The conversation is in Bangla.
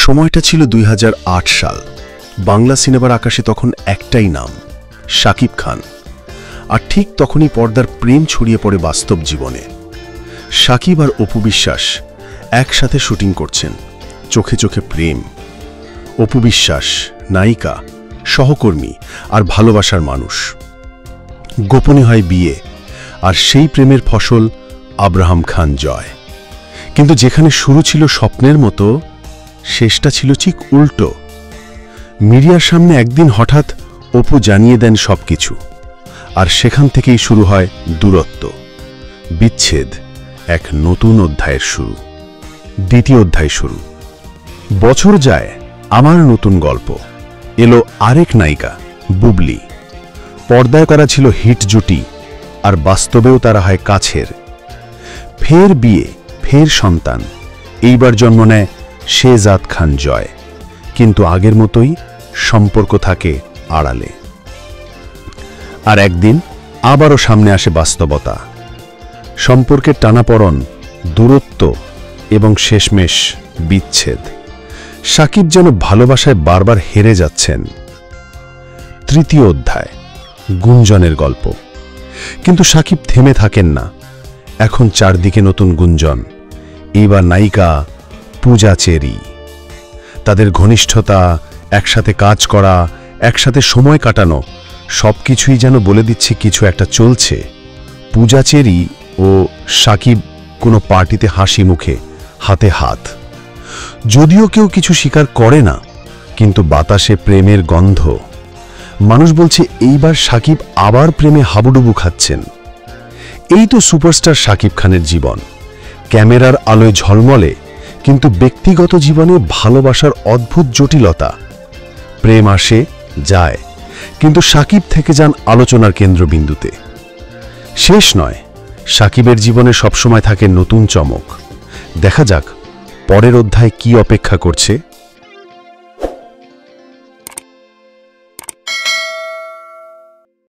সময়টা ছিল ২০০৮ সাল। বাংলা সিনেমার আকাশে তখন একটাই নাম, শাকিব খান। আর ঠিক তখনই পর্দার প্রেম ছড়িয়ে পড়ে বাস্তব জীবনে। শাকিব আর অপু বিশ্বাস একসাথে শুটিং করছেন, চোখে চোখে প্রেম। অপু বিশ্বাস নায়িকা, সহকর্মী আর ভালোবাসার মানুষ। গোপনে হয় বিয়ে, আর সেই প্রেমের ফসল আব্রাহাম খান জয়। কিন্তু যেখানে শুরু ছিল স্বপ্নের মতো, শেষটা ছিল ঠিক উল্টো। মিডিয়ার সামনে একদিন হঠাৎ অপু জানিয়ে দেন সবকিছু, আর সেখান থেকেই শুরু হয় দূরত্ব, বিচ্ছেদ, এক নতুন অধ্যায়ের শুরু। দ্বিতীয় অধ্যায় শুরু। বছর যায়, আমার নতুন গল্প। এলো আরেক নায়িকা, বুবলি। পর্দায় করা ছিল হিট জুটি, আর বাস্তবেও তারা হয় কাছের। ফের বিয়ে, ফের সন্তান। এইবার জন্ম নেয় শেহজাদ খান জয়। কিন্তু আগের মতোই সম্পর্ক থাকে আড়ালে। আর একদিন আবারও সামনে আসে বাস্তবতা। সম্পর্কের টানাপড়ন, দূরত্ব এবং শেষমেশ বিচ্ছেদ। শাকিব যেন ভালোবাসায় বারবার হেরে যাচ্ছেন। তৃতীয় অধ্যায়, গুঞ্জনের গল্প। কিন্তু শাকিব থেমে থাকেন না। এখন চারদিকে নতুন গুঞ্জন। এইবার নায়িকা পূজা চেরি। তাদের ঘনিষ্ঠতা, একসাথে কাজ করা, একসাথে সময় কাটানো, সবকিছুই যেন বলে দিচ্ছে কিছু একটা চলছে। পূজা চেরি ও শাকিব কোনো পার্টিতে হাসি মুখে, হাতে হাত। যদিও কেউ কিছু স্বীকার করে না, কিন্তু বাতাসে প্রেমের গন্ধ। মানুষ বলছে এইবার শাকিব আবার প্রেমে হাবুডুবু খাচ্ছেন। এই তো সুপারস্টার শাকিব খানের জীবন। ক্যামেরার আলোয় ঝলমলে, কিন্তু ব্যক্তিগত জীবনে ভালোবাসার অদ্ভুত জটিলতা। প্রেম আসে যায়, কিন্তু শাকিব থেকে যান আলোচনার কেন্দ্রবিন্দুতে। শেষ নয়, শাকিবের জীবনে সবসময় থাকে নতুন চমক। দেখা যাক পরের অধ্যায় কি অপেক্ষা করছে।